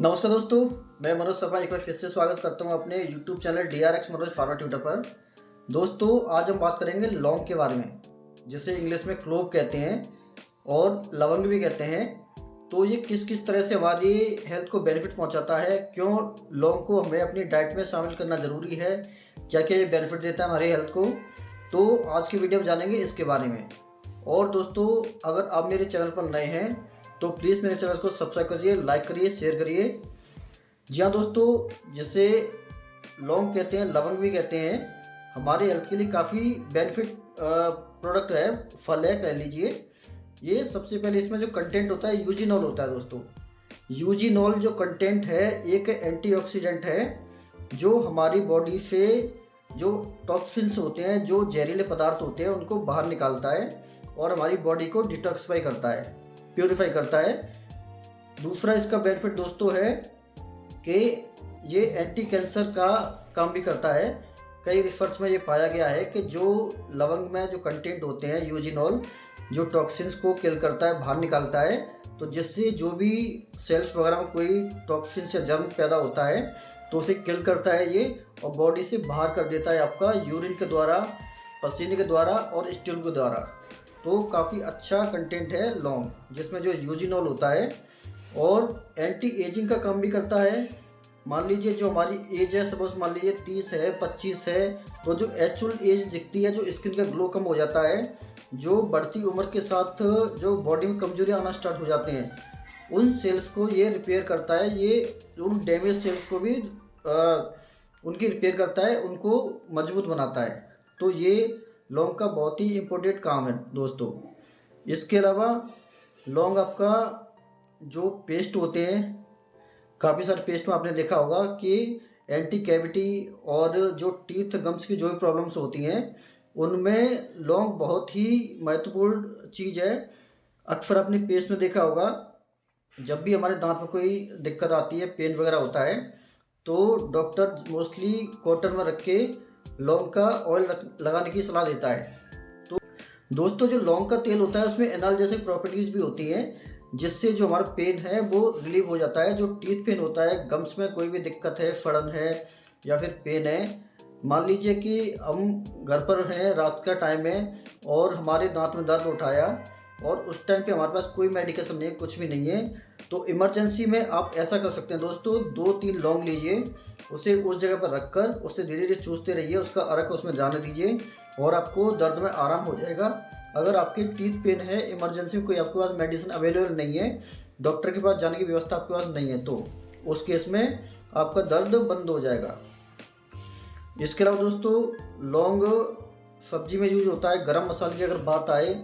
नमस्कार दोस्तों, मैं मनोज शर्मा एक बार फिर से स्वागत करता हूं अपने YouTube channel DRX Manoj pharma tutor पर। दोस्तों, आज हम बात करेंगे लौंग के बारे में, जिसे इंग्लिश में क्लोव कहते हैं और लवंग भी कहते हैं। तो ये किस किस तरह से हमारी हेल्थ को बेनिफिट पहुंचाता है, क्यों लौंग को हमें अपनी डाइट में शामिल करना ज़रूरी है, क्या क्या ये बेनिफिट देता है हमारी हेल्थ को। तो आज की वीडियो में जानेंगे इसके बारे में। और दोस्तों, अगर आप मेरे चैनल पर नए हैं तो प्लीज़ मेरे चैनल को सब्सक्राइब करिए, लाइक करिए, शेयर करिए। जी हाँ दोस्तों, जिसे लौंग कहते हैं, लवंग भी कहते हैं, हमारे हेल्थ के लिए काफ़ी बेनिफिट प्रोडक्ट है, फल है कह लीजिए। ये सबसे पहले इसमें जो कंटेंट होता है यूजीनॉल होता है दोस्तों। यूजीनॉल जो कंटेंट है एक एंटीऑक्सीडेंट है जो हमारी बॉडी से जो टॉक्सिन्स होते हैं, जो जहरीले पदार्थ होते हैं, उनको बाहर निकालता है और हमारी बॉडी को डिटॉक्सिफाई करता है, प्योरीफाई करता है। दूसरा इसका बेनिफिट दोस्तों है कि ये एंटी कैंसर का काम भी करता है। कई रिसर्च में ये पाया गया है कि जो लवंग में जो कंटेंट होते हैं यूजिनॉल, जो टॉक्सिन्स को किल करता है, बाहर निकालता है, तो जिससे जो भी सेल्स वगैरह में कोई टॉक्सिन्स या जर्म पैदा होता है तो उसे किल करता है ये, और बॉडी से बाहर कर देता है आपका यूरिन के द्वारा, पसीने के द्वारा और स्टूल के द्वारा। तो काफ़ी अच्छा कंटेंट है लौंग, जिसमें जो यूजिनॉल होता है। और एंटी एजिंग का काम भी करता है। मान लीजिए जो हमारी एज है, सपोज मान लीजिए 30 है, 25 है, तो जो एक्चुअल एज दिखती है, जो स्किन का ग्लो कम हो जाता है, जो बढ़ती उम्र के साथ जो बॉडी में कमजोरी आना स्टार्ट हो जाते हैं, उन सेल्स को ये रिपेयर करता है। ये उन डैमेज सेल्स को भी उनकी रिपेयर करता है, उनको मजबूत बनाता है। तो ये लौंग का बहुत ही इम्पोर्टेंट काम है दोस्तों। इसके अलावा लौंग आपका जो पेस्ट होते हैं, काफ़ी सारे पेस्ट में आपने देखा होगा कि एंटी कैविटी और जो टीथ गम्स की जो भी प्रॉब्लम्स होती हैं, उनमें लौंग बहुत ही महत्वपूर्ण चीज़ है। अक्सर आपने पेस्ट में देखा होगा, जब भी हमारे दांत में कोई दिक्कत आती है, पेन वगैरह होता है, तो डॉक्टर मोस्टली कॉटन में रख के लौंग का ऑयल लगाने की सलाह देता है। तो दोस्तों, जो लौंग का तेल होता है उसमें एनाल्जेसिक प्रॉपर्टीज़ भी होती हैं, जिससे जो हमारा पेन है वो रिलीव हो जाता है। जो टीथ पेन होता है, गम्स में कोई भी दिक्कत है, सड़न है या फिर पेन है, मान लीजिए कि हम घर पर हैं, रात का टाइम है और हमारे दांत में दर्द उठाया और उस टाइम पे हमारे पास कोई मेडिकेशन नहीं है, कुछ भी नहीं है, तो इमरजेंसी में आप ऐसा कर सकते हैं दोस्तों, 2-3 लौंग लीजिए, उसे उस जगह पर रखकर उसे धीरे धीरे चूसते रहिए, उसका अर्क उसमें जाने दीजिए और आपको दर्द में आराम हो जाएगा। अगर आपकी टीथ पेन है, इमरजेंसी में कोई आपके पास मेडिसिन अवेलेबल नहीं है, डॉक्टर के पास जाने की व्यवस्था आपके पास नहीं है, तो उस केस में आपका दर्द बंद हो जाएगा। इसके अलावा दोस्तों, लौंग सब्जी में यूज होता है। गरम मसाले की अगर बात आए,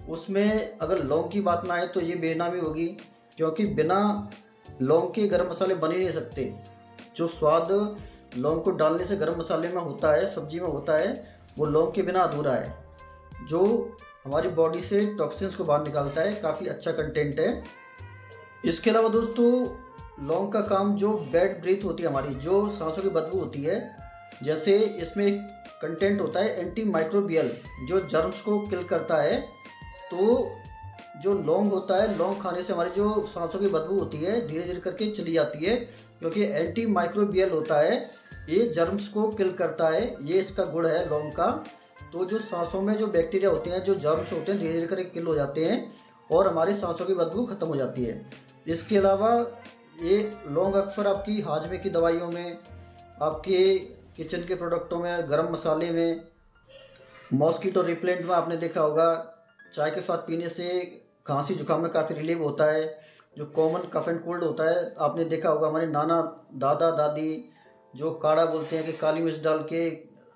उसमें अगर लौंग की बात ना आए तो ये बेनामी होगी, क्योंकि बिना लौंग के गरम मसाले बन ही नहीं सकते। जो स्वाद लौंग को डालने से गरम मसाले में होता है, सब्जी में होता है, वो लौंग के बिना अधूरा है, जो हमारी बॉडी से टॉक्सिन्स को बाहर निकालता है। काफ़ी अच्छा कंटेंट है। इसके अलावा दोस्तों, लौंग का काम जो बैड ब्रीथ होती है हमारी, जो सांसों की बदबू होती है, जैसे इसमें एक कंटेंट होता है एंटी माइक्रोबियल, जो जर्म्स को किल करता है। तो जो लौंग होता है, लौंग खाने से हमारी जो सांसों की बदबू होती है धीरे धीरे करके चली जाती है, क्योंकि एंटी माइक्रोबियल होता है, ये जर्म्स को किल करता है। ये इसका गुण है लौंग का। तो जो सांसों में जो बैक्टीरिया होते हैं, जो जर्म्स होते हैं, धीरे धीरे करके किल हो जाते हैं और हमारी सांसों की बदबू खत्म हो जाती है। इसके अलावा ये लौंग अक्सर आपकी हाजमे की दवाइयों में, आपके किचन के प्रोडक्टों में, गरम मसाले में, मॉस्किटो रिपेलेंट में आपने देखा होगा, चाय के साथ पीने से खांसी जुकाम में काफ़ी रिलीव होता है। जो कॉमन कफ एंड कोल्ड होता है, आपने देखा होगा हमारे नाना दादा दादी जो काढ़ा बोलते हैं कि काली मिर्च डाल के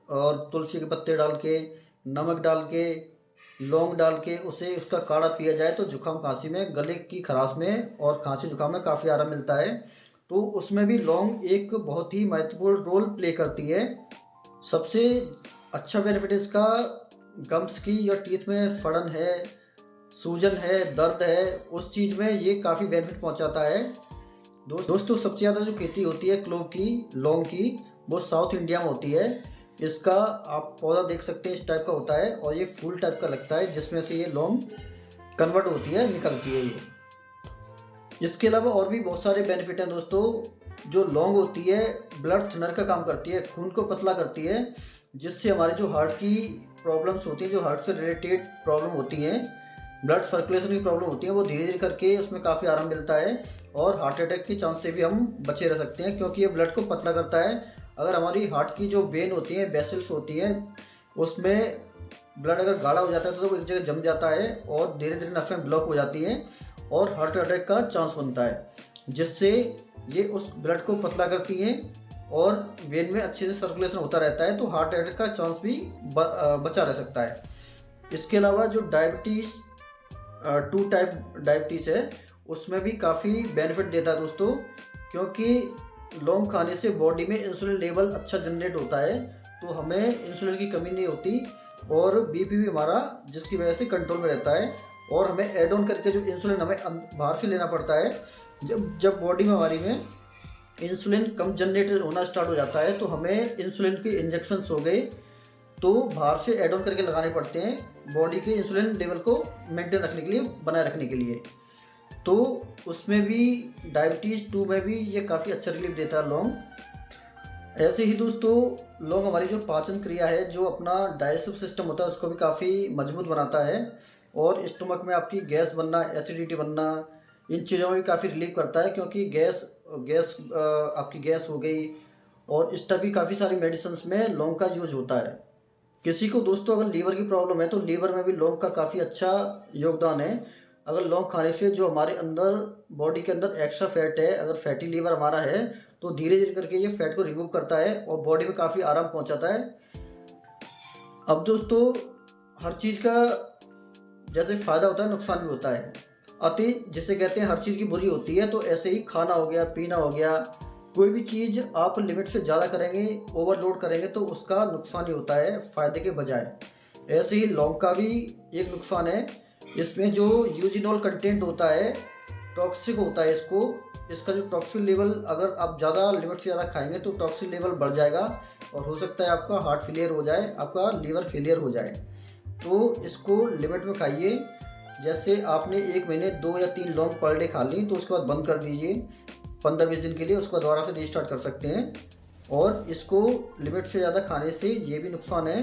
और तुलसी के पत्ते डाल के, नमक डाल के, लौंग डाल के उसे उसका काढ़ा पिया जाए तो जुकाम खांसी में, गले की खराश में और खांसी जुकाम में काफ़ी आराम मिलता है। तो उसमें भी लौंग एक बहुत ही महत्वपूर्ण रोल प्ले करती है। सबसे अच्छा बेनिफिट इसका गम्स की या टीथ में सड़न है, सूजन है, दर्द है, उस चीज़ में ये काफ़ी बेनिफिट पहुंचाता है। दोस्तों, सबसे ज़्यादा जो खेती होती है क्लोव की, लौंग की, वो साउथ इंडिया में होती है। इसका आप पौधा देख सकते हैं, इस टाइप का होता है और ये फूल टाइप का लगता है, जिसमें से ये लौंग कन्वर्ट होती है, निकलती है ये। इसके अलावा और भी बहुत सारे बेनिफिट हैं दोस्तों। जो लौंग होती है ब्लड थिनर का काम करती है, खून को पतला करती है, जिससे हमारे जो हार्ट की प्रॉब्लम्स होती हैं, जो हार्ट से रिलेटेड प्रॉब्लम होती हैं, ब्लड सर्कुलेशन की प्रॉब्लम होती है, वो धीरे धीरे करके उसमें काफ़ी आराम मिलता है और हार्ट अटैक के चांस से भी हम बचे रह सकते हैं, क्योंकि ये ब्लड को पतला करता है। अगर हमारी हार्ट की जो वेन होती है, वेसल्स होती हैं, उसमें ब्लड अगर गाढ़ा हो जाता है तो वो एक जगह जम जाता है और धीरे धीरे नसें ब्लॉक हो जाती हैं और हार्ट अटैक का चांस बनता है, जिससे ये उस ब्लड को पतला करती हैं और वेन में अच्छे से सर्कुलेशन होता रहता है, तो हार्ट अटैक का चांस भी बचा रह सकता है। इसके अलावा जो डायबिटीज़ 2 टाइप डायबिटीज़ है, उसमें भी काफ़ी बेनिफिट देता है दोस्तों, क्योंकि लौंग खाने से बॉडी में इंसुलिन लेवल अच्छा जनरेट होता है, तो हमें इंसुलिन की कमी नहीं होती और बीपी भी हमारा जिसकी वजह से कंट्रोल में रहता है। और हमें ऐड ऑन करके जो इंसुलिन हमें बाहर से लेना पड़ता है, जब बॉडी में हमारी में इंसुलिन कम जनरेट होना स्टार्ट हो जाता है, तो हमें इंसुलिन के इंजेक्शंस हो गए तो बाहर से ऐड ऑन करके लगाने पड़ते हैं बॉडी के इंसुलिन लेवल को मेंटेन रखने के लिए, बनाए रखने के लिए। तो उसमें भी डायबिटीज़ 2 में भी ये काफ़ी अच्छा रिलीफ देता है लौंग। ऐसे ही दोस्तों लौंग हमारी जो पाचन क्रिया है, जो अपना डाइजेस्टिव सिस्टम होता है, उसको भी काफ़ी मजबूत बनाता है और स्टमक में आपकी गैस बनना, एसिडिटी बनना, इन चीज़ों में भी काफ़ी रिलीफ करता है, क्योंकि आपकी गैस हो गई और इस टाइप की काफ़ी सारी मेडिसिन में लौंग का यूज होता है। किसी को दोस्तों अगर लीवर की प्रॉब्लम है तो लीवर में भी लौंग का काफ़ी अच्छा योगदान है। अगर लौंग खाने से जो हमारे अंदर बॉडी के अंदर एक्स्ट्रा फैट है, अगर फैटी लीवर हमारा है, तो धीरे धीरे करके ये फैट को रिमूव करता है और बॉडी में काफ़ी आराम पहुंचाता है। अब दोस्तों हर चीज़ का जैसे फ़ायदा होता है, नुकसान भी होता है। अति जिसे कहते हैं हर चीज़ की बुरी होती है, तो ऐसे ही खाना हो गया, पीना हो गया, कोई भी चीज़ आप लिमिट से ज़्यादा करेंगे, ओवरलोड करेंगे, तो उसका नुकसान ही होता है फ़ायदे के बजाय। ऐसे ही लौंग का भी एक नुकसान है, इसमें जो यूजिनॉल कंटेंट होता है टॉक्सिक होता है। इसका जो टॉक्सिन लेवल अगर आप ज़्यादा लिमिट से ज़्यादा खाएंगे तो टॉक्सिन लेवल बढ़ जाएगा और हो सकता है आपका हार्ट फेलियर हो जाए, आपका लीवर फेलियर हो जाए। तो इसको लिमिट में खाइए। जैसे आपने 1 महीने 2 या 3 लौंग पर डे खा ली, तो उसके बाद बंद कर दीजिए 15-20 दिन के लिए, उसको दोबारा से रीस्टार्ट कर सकते हैं। और इसको लिमिट से ज़्यादा खाने से ये भी नुकसान है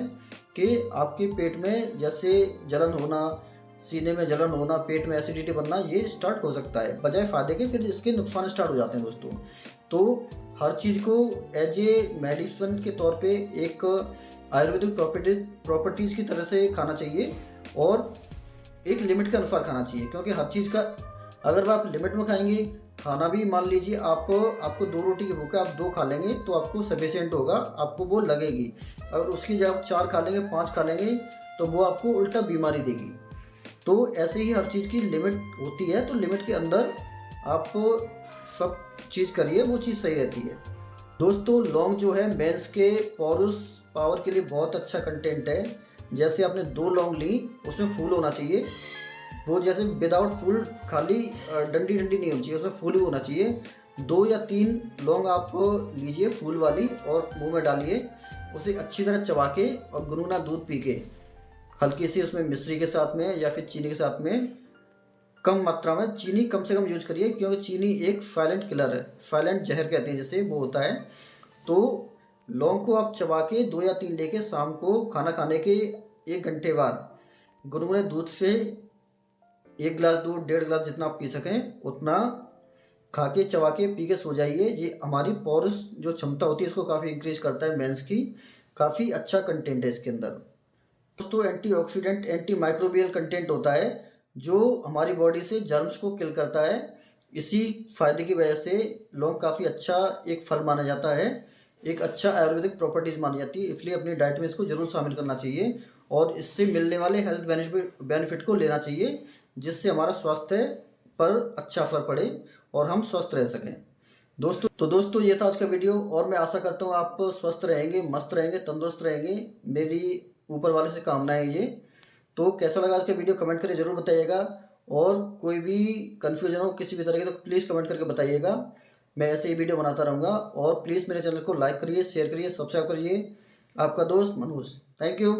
कि आपके पेट में जैसे जलन होना, सीने में जलन होना, पेट में एसिडिटी बनना, ये स्टार्ट हो सकता है। बजाय फ़ायदे के फिर इसके नुकसान स्टार्ट हो जाते हैं दोस्तों। तो हर चीज़ को एज ए मेडिसिन के तौर पे एक आयुर्वेदिक प्रॉपर्टीज़ की तरह से खाना चाहिए और एक लिमिट के अनुसार खाना चाहिए, क्योंकि हर चीज़ का अगर आप लिमिट में खाएंगे, खाना भी मान लीजिए आपको 2 रोटी की भूख है, आप 2 खा लेंगे तो आपको सफिशिएंट होगा, आपको वो लगेगी। अगर उसकी जगह आप 4 खा लेंगे, 5 खा लेंगे, तो वो आपको उल्टा बीमारी देगी। तो ऐसे ही हर चीज़ की लिमिट होती है, तो लिमिट के अंदर आप सब चीज़ करिए, वो चीज़ सही रहती है। दोस्तों लौंग जो है मेंस के पोरस पावर के लिए बहुत अच्छा कंटेंट है। जैसे आपने 2 लौंग ली, उसमें फूल होना चाहिए, वो जैसे विदाउट फूल खाली डंडी नहीं होनी चाहिए, उसमें फूल भी होना चाहिए। 2 या 3 लौंग आप लीजिए फूल वाली और मुंह में डालिए, उसे अच्छी तरह चबा के और गुनगुना दूध पी के, हल्की सी उसमें मिश्री के साथ में या फिर चीनी के साथ में, कम मात्रा में चीनी कम से कम यूज करिए, क्योंकि चीनी एक साइलेंट किलर है, साइलेंट जहर कहते हैं जैसे वो होता है। तो लौंग को आप चबा के 2 या 3 लेके शाम को खाना खाने के 1 घंटे बाद गुनगुने दूध से 1 गिलास दूध, 1.5 गिलास जितना आप पी सकें उतना खा के चबा के पी के सो जाइए। ये हमारी पोरस जो क्षमता होती है इसको काफ़ी इंक्रीज करता है, मेंस की काफ़ी अच्छा कंटेंट है इसके अंदर। दोस्तों एंटीऑक्सीडेंट, एंटी माइक्रोबियल कंटेंट होता है जो हमारी बॉडी से जर्म्स को किल करता है। इसी फायदे की वजह से लौंग काफ़ी अच्छा एक फल माना जाता है, एक अच्छा आयुर्वेदिक प्रॉपर्टीज़ मानी जाती है, इसलिए अपनी डाइट में इसको जरूर शामिल करना चाहिए और इससे मिलने वाले हेल्थ बेनिफिट को लेना चाहिए, जिससे हमारा स्वास्थ्य पर अच्छा असर पड़े और हम स्वस्थ रह सकें। दोस्तों ये था आज का वीडियो और मैं आशा करता हूँ आप स्वस्थ रहेंगे, मस्त रहेंगे, तंदुरुस्त रहेंगे, मेरी ऊपर वाले से कामनाएं ये। तो कैसा लगा आज का वीडियो कमेंट करके ज़रूर बताइएगा और कोई भी कन्फ्यूजन हो किसी भी तरह की तो प्लीज़ कमेंट करके बताइएगा। मैं ऐसे ही वीडियो बनाता रहूँगा और प्लीज़ मेरे चैनल को लाइक करिए, शेयर करिए, सब्सक्राइब करिए। आपका दोस्त मनोज, थैंक यू।